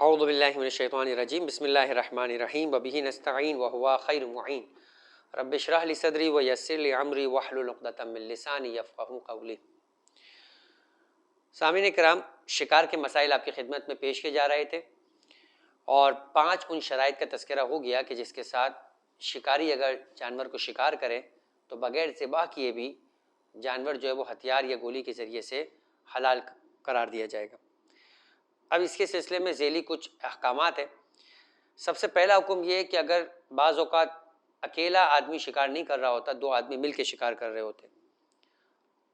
اعوذ باللہ من الشیطان الرجیم بسم اللہ الرحمن الرحیم وبہ نستعین وہو خیر معین رب اشرح لی صدری ویسر لی امری واحلل عقدۃ من لسانی یفقہوا قولی۔ سامعین کرام، شکار کے مسائل آپ کی خدمت میں پیش کیے جا رہے تھے اور 5 ان شرائط کا تذکرہ ہو گیا کہ جس کے ساتھ شکاری اگر جانور کو شکار کرے تو بغیر ذبح کیے بھی جانور جو ہے وہ ہتھیار یا گولی کے ذریعے سے حلال قرار دیا جائے گا۔ اب اس کے سلسلے میں ذیلی کچھ احکامات ہیں۔ سب سے پہلا حکم یہ ہے کہ اگر بعض اوقات اکیلا آدمی شکار نہیں کر رہا ہوتا، 2 آدمی مل کے شکار کر رہے ہوتے،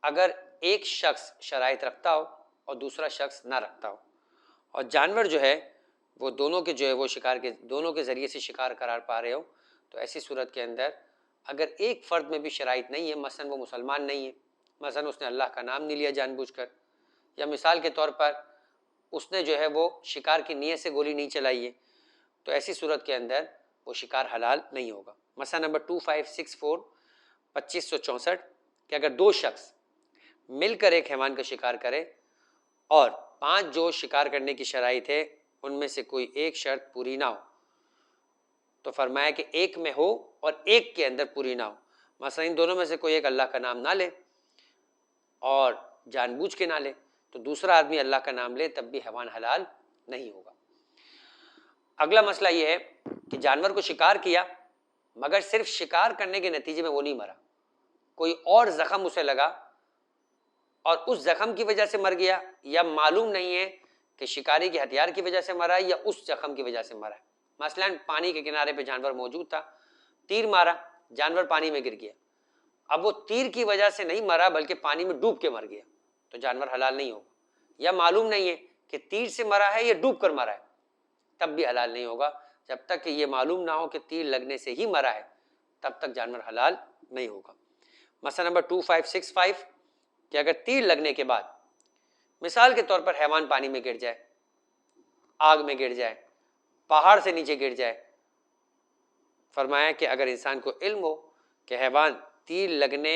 اگر ایک شخص شرائط رکھتا ہو اور دوسرا شخص نہ رکھتا ہو اور جانور جو ہے وہ دونوں کے جو ہے وہ شکار کے دونوں کے ذریعے سے شکار قرار پا رہے ہو، تو ایسی صورت کے اندر اگر ایک فرد میں بھی شرائط نہیں ہے، مثلا وہ مسلمان نہیں ہے، مثلا اس نے اللہ کا نام نہیں لیا جان بوجھ کر، یا مثال کے طور پر اس نے جو ہے وہ شکار کی نیت سے گولی نہیں چلائی ہے، تو ایسی صورت کے اندر وہ شکار حلال نہیں ہوگا۔ مسئلہ نمبر 2564 2564 کہ اگر 2 شخص مل کر ایک حیوان کا شکار کرے اور 5 جو شکار کرنے کی شرائط ہے ان میں سے کوئی ایک شرط پوری نہ ہو، تو فرمایا کہ ایک میں ہو اور ایک کے اندر پوری نہ ہو، مثلا ان دونوں میں سے کوئی ایک اللہ کا نام نہ لے اور جان بوجھ کے نہ لے، تو دوسرا آدمی اللہ کا نام لے تب بھی حیوان حلال نہیں ہوگا۔ اگلا مسئلہ یہ ہے کہ جانور کو شکار کیا مگر صرف شکار کرنے کے نتیجے میں وہ نہیں مرا، کوئی اور زخم اسے لگا اور اس زخم کی وجہ سے مر گیا، یا معلوم نہیں ہے کہ شکاری کے ہتھیار کی وجہ سے مرا ہے یا اس زخم کی وجہ سے مرا ہے۔ مثلا پانی کے کنارے پہ جانور موجود تھا، تیر مارا، جانور پانی میں گر گیا، اب وہ تیر کی وجہ سے نہیں مرا بلکہ پانی میں ڈوب کے مر گیا، تو جانور حلال نہیں ہوگا۔ یا معلوم نہیں ہے کہ تیر سے مرا ہے یا ڈوب کر مرا ہے، تب بھی حلال نہیں ہوگا، جب تک کہ یہ معلوم نہ ہو کہ تیر لگنے سے ہی مرا ہے تب تک جانور حلال نہیں ہوگا۔ مسئلہ نمبر 2565 کہ اگر تیر لگنے کے بعد مثال کے طور پر حیوان پانی میں گر جائے، آگ میں گر جائے، پہاڑ سے نیچے گر جائے، فرمایا کہ اگر انسان کو علم ہو کہ حیوان تیر لگنے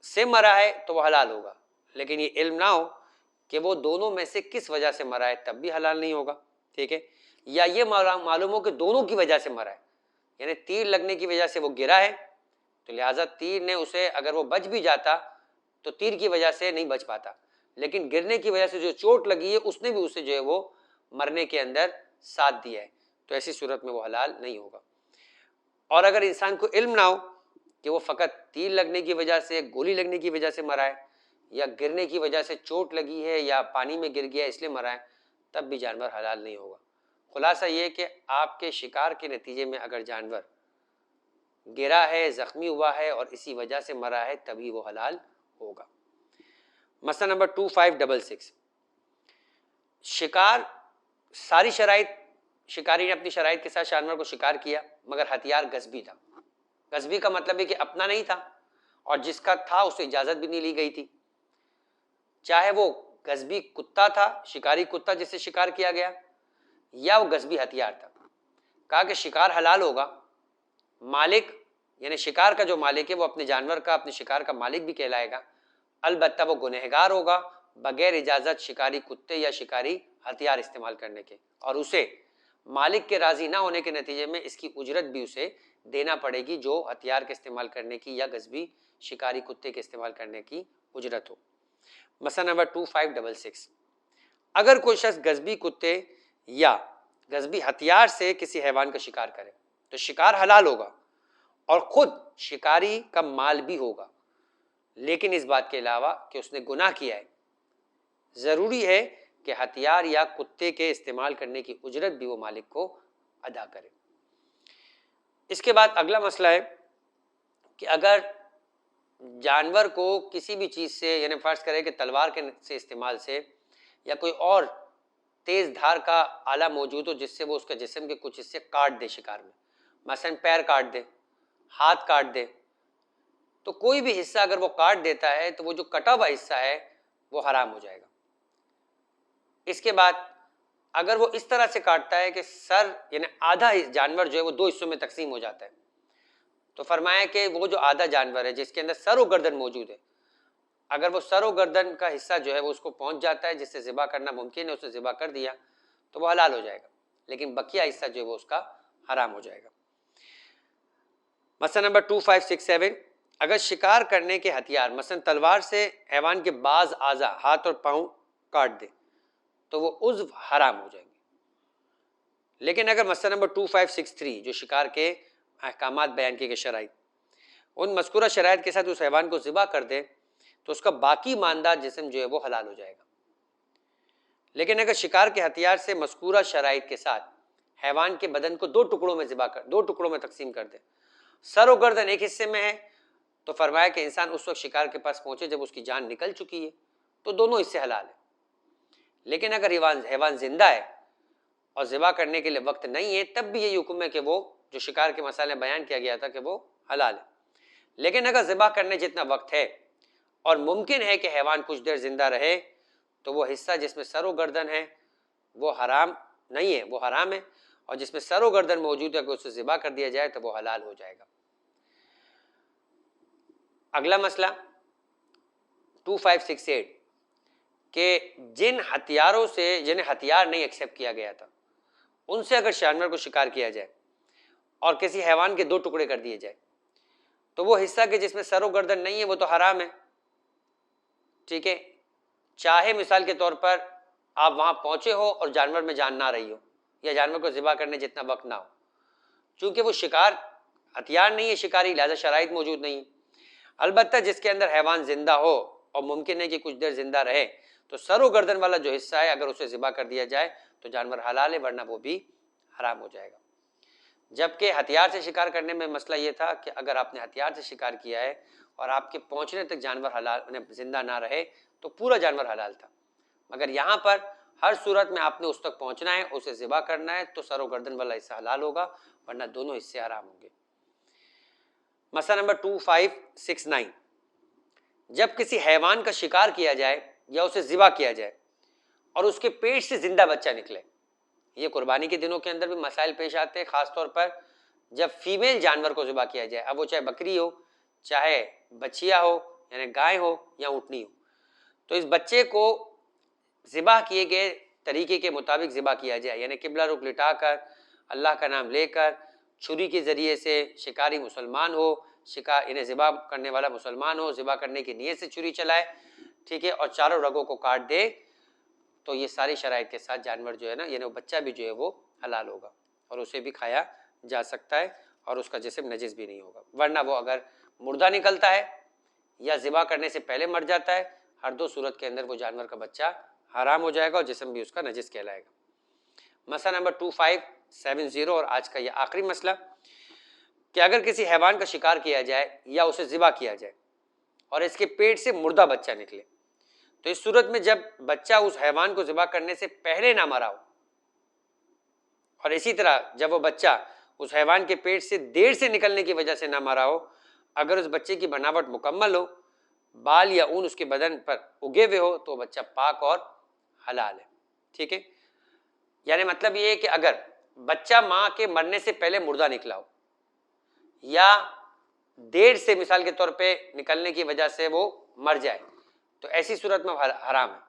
سے مرا ہے تو وہ حلال ہوگا، لیکن یہ علم نہ ہو کہ وہ دونوں میں سے کس وجہ سے مرا ہے تب بھی حلال نہیں ہوگا، ٹھیک ہے۔ یا یہ معلوم ہو کہ دونوں کی وجہ سے مرا ہے، یعنی تیر لگنے کی وجہ سے وہ گرا ہے تو لہٰذا تیر نے اسے اگر وہ بچ بھی جاتا تو تیر کی وجہ سے نہیں بچ پاتا، لیکن گرنے کی وجہ سے جو چوٹ لگی ہے اس نے بھی اسے جو ہے وہ مرنے کے اندر ساتھ دیا ہے، تو ایسی صورت میں وہ حلال نہیں ہوگا۔ اور اگر انسان کو علم نہ ہو کہ وہ فقط تیر لگنے کی وجہ سے، گولی لگنے کی وجہ سے مرا ہے، یا گرنے کی وجہ سے چوٹ لگی ہے یا پانی میں گر گیا اس لیے مرا ہے، تب بھی جانور حلال نہیں ہوگا۔ خلاصہ یہ کہ آپ کے شکار کے نتیجے میں اگر جانور گرا ہے، زخمی ہوا ہے اور اسی وجہ سے مرا ہے تبھی وہ حلال ہوگا۔ مسئلہ نمبر 2566 شکار ساری شرائط، شکاری نے اپنی شرائط کے ساتھ جانور کو شکار کیا مگر ہتھیار غصبی تھا۔ غصبی کا مطلب ہے کہ اپنا نہیں تھا اور جس کا تھا اسے اجازت بھی نہیں لی گئی تھی، چاہے وہ غصبی کتا تھا، شکاری کتا جس سے شکار کیا گیا، یا وہ غصبی ہتھیار تھا۔ کہا کہ شکار حلال ہوگا، مالک یعنی شکار کا جو مالک ہے وہ اپنے جانور کا، اپنے شکار کا مالک بھی کہلائے گا، البتہ وہ گنہگار ہوگا بغیر اجازت شکاری کتے یا شکاری ہتھیار استعمال کرنے کے، اور اسے مالک کے راضی نہ ہونے کے نتیجے میں اس کی اجرت بھی اسے دینا پڑے گی جو ہتھیار کے استعمال کرنے کی یا غصبی شکاری کتے کے استعمال کرنے کی اجرت ہو۔ مسئلہ نمبر 2566 اگر کوئی شخص غصبی کتے یا غصبی ہتھیار سے کسی حیوان کا شکار کرے تو شکار حلال ہوگا اور خود شکاری کا مال بھی ہوگا، لیکن اس بات کے علاوہ کہ اس نے گناہ کیا ہے، ضروری ہے کہ ہتھیار یا کتے کے استعمال کرنے کی اجرت بھی وہ مالک کو ادا کرے۔ اس کے بعد اگلا مسئلہ ہے کہ اگر جانور کو کسی بھی چیز سے، یعنی فرض کرے کہ تلوار کے سے استعمال سے یا کوئی اور تیز دھار کا آلہ موجود ہو جس سے وہ اس کے جسم کے کچھ حصے کاٹ دے شکار میں، مثلا پیر کاٹ دے، ہاتھ کاٹ دے، تو کوئی بھی حصہ اگر وہ کاٹ دیتا ہے تو وہ جو کٹا ہوا حصہ ہے وہ حرام ہو جائے گا۔ اس کے بعد اگر وہ اس طرح سے کاٹتا ہے کہ سر یعنی آدھا جانور جو ہے وہ 2 حصوں میں تقسیم ہو جاتا ہے، تو فرمایا کہ وہ جو آدھا جانور ہے جس کے اندر سر و گردن موجود ہے، اگر وہ سر و گردن کا حصہ جو ہے وہ اس کو پہنچ جاتا ہے جس سے ذبح کرنا ممکن ہے، اسے ذبح کر دیا تو وہ حلال ہو جائے گا، لیکن بقیہ حصہ جو ہے وہ اس کا حرام ہو جائے گا۔ مسئلہ نمبر 2567، اگر شکار کرنے کے ہتھیار مثلا تلوار سے حیوان کے بعض اعضاء ہاتھ اور پاؤں کاٹ دے تو وہ عضو حرام ہو جائیں گے۔ لیکن اگر مسئلہ نمبر 2563 جو شکار کے احکامات بیان کیے گئے شرائط، ان مذکورہ شرائط کے ساتھ اس حیوان کو ذبح کر دے تو اس کا باقی ماندہ جسم جو ہے وہ حلال ہو جائے گا۔ لیکن اگر شکار کے ہتھیار سے مذکورہ شرائط کے ساتھ حیوان کے بدن کو دو ٹکڑوں میں تقسیم کر دے، سر و گردن ایک حصے میں ہے، تو فرمایا کہ انسان اس وقت شکار کے پاس پہنچے جب اس کی جان نکل چکی ہے، تو دونوں حصے حلال ہیں۔ لیکن اگر حیوان زندہ ہے اور ذبح کرنے کے لیے وقت نہیں ہے، تب بھی یہی حکم ہے کہ وہ جو شکار کے مسئلے بیان کیا گیا تھا کہ وہ حلال ہے۔ لیکن اگر ذبح کرنے جتنا وقت ہے اور ممکن ہے کہ حیوان کچھ دیر زندہ رہے، تو وہ حصہ جس میں سر و گردن ہے وہ حرام نہیں ہے، وہ حرام ہے، اور جس میں سر و گردن موجود ہے کہ اسے ذبح کر دیا جائے تو وہ حلال ہو جائے گا۔ اگلا مسئلہ 2568 کہ جن ہتھیاروں سے جنہیں ہتھیار نہیں ایکسیپٹ کیا گیا تھا، ان سے اگر جانور کو شکار کیا جائے اور کسی حیوان کے دو ٹکڑے کر دیے جائے، تو وہ حصہ کہ جس میں سر و گردن نہیں ہے وہ تو حرام ہے، ٹھیک ہے، چاہے مثال کے طور پر آپ وہاں پہنچے ہو اور جانور میں جان نہ رہی ہو، یا جانور کو ذبح کرنے جتنا وقت نہ ہو، چونکہ وہ شکار ہتھیار نہیں ہے شکاری، لہذا شرائط موجود نہیں۔ البتہ جس کے اندر حیوان زندہ ہو اور ممکن ہے کہ کچھ دیر زندہ رہے، تو سر و گردن والا جو حصہ ہے اگر اسے ذبح کر دیا جائے تو جانور حلال ہے، ورنہ وہ بھی حرام ہو جائے گا۔ جبکہ ہتھیار سے شکار کرنے میں مسئلہ یہ تھا کہ اگر آپ نے ہتھیار سے شکار کیا ہے اور آپ کے پہنچنے تک جانور حلال زندہ نہ رہے تو پورا جانور حلال تھا، مگر یہاں پر ہر صورت میں آپ نے اس تک پہنچنا ہے، اسے ذبح کرنا ہے، تو سر و گردن والا حصہ حلال ہوگا، ورنہ دونوں حصے حرام ہوں گے۔ مسئلہ نمبر 2569، جب کسی حیوان کا شکار کیا جائے یا اسے ذبح کیا جائے اور اس کے پیٹ سے زندہ بچہ نکلے، یہ قربانی کے دنوں کے اندر بھی مسائل پیش آتے ہیں، خاص طور پر جب فیمیل جانور کو ذبح کیا جائے، اب وہ چاہے بکری ہو، چاہے بچیا ہو یعنی گائے ہو یا اونٹنی ہو، تو اس بچے کو ذبح کیے گئے طریقے کے مطابق ذبح کیا جائے، یعنی قبلہ رخ لٹا کر، اللہ کا نام لے کر، چھری کے ذریعے سے، شکاری مسلمان ہو، انہیں ذبح کرنے والا مسلمان ہو، ذبح کرنے کی نیت سے چھری چلائے، ٹھیک ہے، اور چاروں رگوں کو کاٹ دے، تو یہ ساری شرائط کے ساتھ جانور جو ہے نا، یعنی وہ بچہ بھی جو ہے وہ حلال ہوگا اور اسے بھی کھایا جا سکتا ہے اور اس کا جسم نجس بھی نہیں ہوگا۔ ورنہ وہ اگر مردہ نکلتا ہے یا ذبح کرنے سے پہلے مر جاتا ہے، ہر دو صورت کے اندر وہ جانور کا بچہ حرام ہو جائے گا اور جسم بھی اس کا نجس کہلائے گا۔ مسئلہ نمبر 2570 اور آج کا یہ آخری مسئلہ کہ اگر کسی حیوان کا شکار کیا جائے یا اسے ذبح کیا جائے اور اس کے پیٹ سے مردہ بچہ نکلے، تو اس صورت میں جب بچہ اس حیوان کو ذبح کرنے سے پہلے نہ مرا ہو، اور اسی طرح جب وہ بچہ اس حیوان کے پیٹ سے دیر سے نکلنے کی وجہ سے نہ مرا ہو، اگر اس بچے کی بناوٹ مکمل ہو، بال یا اون اس کے بدن پر اگے ہوئے ہو، تو بچہ پاک اور حلال ہے، ٹھیک ہے۔ یعنی مطلب یہ ہے کہ اگر بچہ ماں کے مرنے سے پہلے مردہ نکلا ہو یا دیر سے مثال کے طور پہ نکلنے کی وجہ سے وہ مر جائے، تو ایسی صورت میں حرام ہے۔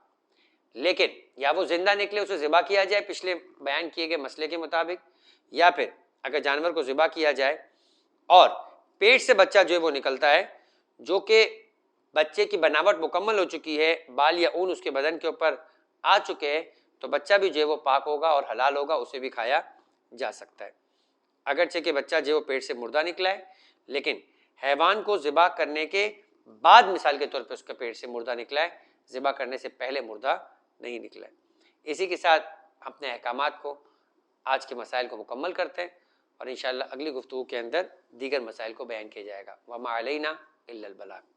لیکن یا وہ زندہ نکلے، اسے ذبح کیا جائے پچھلے بیان کیے گئے مسئلے کے مطابق، یا پھر اگر جانور کو ذبح کیا جائے اور پیٹ سے بچہ جو ہے وہ نکلتا ہے، جو کہ بچے کی بناوٹ مکمل ہو چکی ہے، بال یا اون اس کے بدن کے اوپر آ چکے ہیں، تو بچہ بھی جو ہے وہ پاک ہوگا اور حلال ہوگا، اسے بھی کھایا جا سکتا ہے۔ اگرچہ کہ بچہ جو ہے وہ پیٹ سے مردہ نکلا ہے، لیکن حیوان کو ذبح کرنے کے بعد مثال کے طور پہ اس کا پیٹ سے مردہ نکلا ہے، ذبح کرنے سے پہلے مردہ نہیں نکلا ہے۔ اسی کے ساتھ اپنے احکامات کو، آج کے مسائل کو مکمل کرتے ہیں اور انشاءاللہ اگلی گفتگو کے اندر دیگر مسائل کو بیان کیا جائے گا۔ وَمَا عَلَيْنَا إِلَّا الْبَلَاغُ۔